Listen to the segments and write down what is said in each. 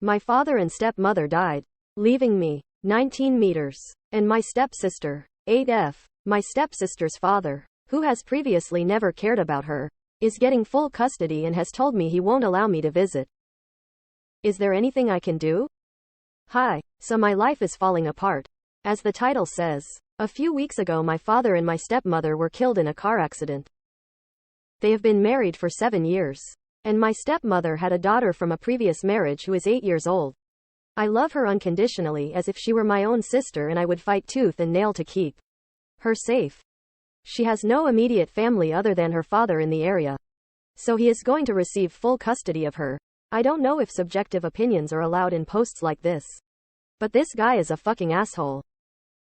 My father and stepmother died, leaving me 19 meters, and my stepsister 8F. My stepsister's father, who has previously never cared about her, is getting full custody and has told me he won't allow me to visit. Is there anything I can do? Hi, so my life is falling apart. As the title says, a few weeks ago my father and my stepmother were killed in a car accident. They have been married for 7 years. And my stepmother had a daughter from a previous marriage who is 8 years old. I love her unconditionally as if she were my own sister, and I would fight tooth and nail to keep her safe. She has no immediate family other than her father in the area. So he is going to receive full custody of her. I don't know if subjective opinions are allowed in posts like this. But this guy is a fucking asshole.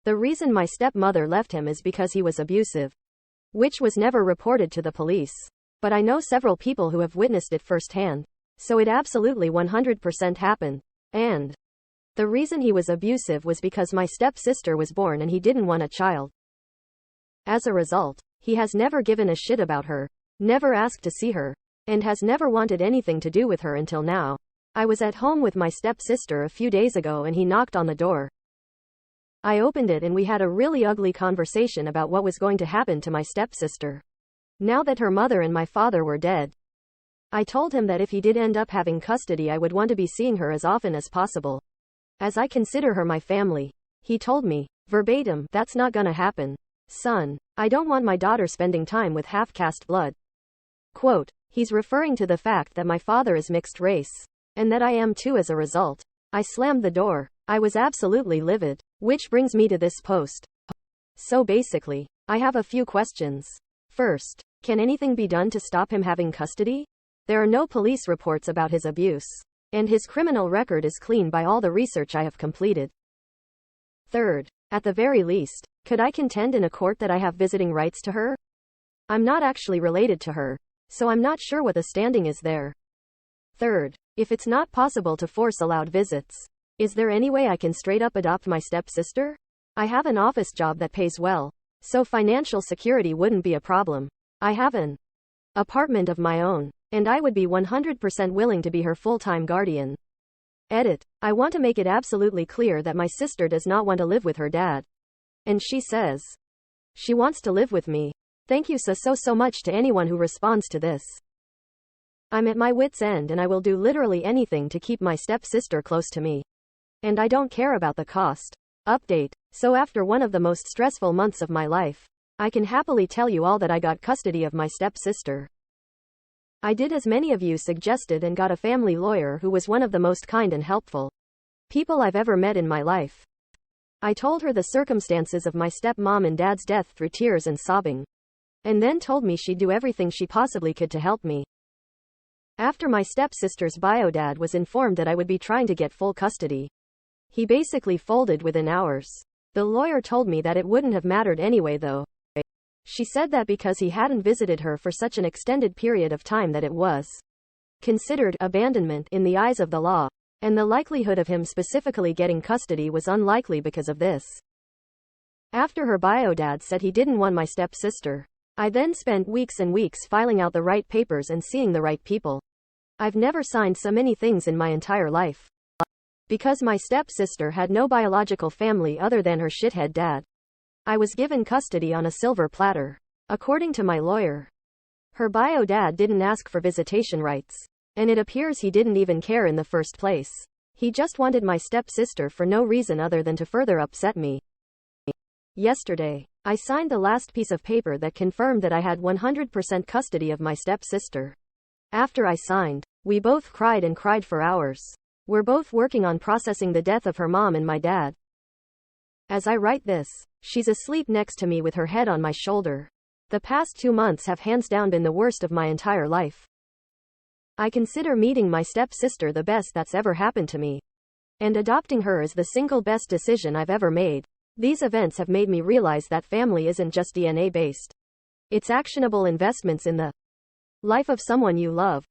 The reason my stepmother left him is because he was abusive, which was never reported to the police. But I know several people who have witnessed it firsthand. So it absolutely 100% happened. And the reason he was abusive was because my stepsister was born and he didn't want a child. As a result, he has never given a shit about her, never asked to see her, and has never wanted anything to do with her until now. I was at home with my stepsister a few days ago and he knocked on the door. I opened it and we had a really ugly conversation about what was going to happen to my stepsister now that her mother and my father were dead. I told him that if he did end up having custody, I would want to be seeing her as often as possible, as I consider her my family. He told me, verbatim, "That's not gonna happen, son. I don't want my daughter spending time with half-caste blood." Quote, he's referring to the fact that my father is mixed race, and that I am too as a result. I slammed the door. I was absolutely livid. Which brings me to this post. So basically, I have a few questions. First, can anything be done to stop him having custody? There are no police reports about his abuse, and his criminal record is clean by all the research I have completed. Third, at the very least, could I contend in a court that I have visiting rights to her? I'm not actually related to her, so I'm not sure what the standing is there. Third, if it's not possible to force allowed visits, is there any way I can straight up adopt my stepsister? I have an office job that pays well, so financial security wouldn't be a problem. I have an apartment of my own, and I would be 100% willing to be her full-time guardian. Edit. I want to make it absolutely clear that my sister does not want to live with her dad. And she says she wants to live with me. Thank you so much to anyone who responds to this. I'm at my wit's end and I will do literally anything to keep my stepsister close to me. And I don't care about the cost. Update. So after one of the most stressful months of my life, I can happily tell you all that I got custody of my stepsister. I did as many of you suggested and got a family lawyer who was one of the most kind and helpful people I've ever met in my life. I told her the circumstances of my stepmom and dad's death through tears and sobbing, and then told me she'd do everything she possibly could to help me. After my stepsister's bio-dad was informed that I would be trying to get full custody, he basically folded within hours. The lawyer told me that it wouldn't have mattered anyway though. She said that because he hadn't visited her for such an extended period of time that it was considered abandonment in the eyes of the law, and the likelihood of him specifically getting custody was unlikely because of this. After her bio-dad said he didn't want my stepsister, I then spent weeks and weeks filing out the right papers and seeing the right people. I've never signed so many things in my entire life. Because my stepsister had no biological family other than her shithead dad, I was given custody on a silver platter. According to my lawyer, her bio-dad didn't ask for visitation rights, and it appears he didn't even care in the first place. He just wanted my stepsister for no reason other than to further upset me. Yesterday, I signed the last piece of paper that confirmed that I had 100% custody of my stepsister. After I signed, we both cried and cried for hours. We're both working on processing the death of her mom and my dad. As I write this, she's asleep next to me with her head on my shoulder. The past 2 months have hands down been the worst of my entire life. I consider meeting my stepsister the best that's ever happened to me. And adopting her is the single best decision I've ever made. These events have made me realize that family isn't just DNA based. It's actionable investments in the life of someone you love.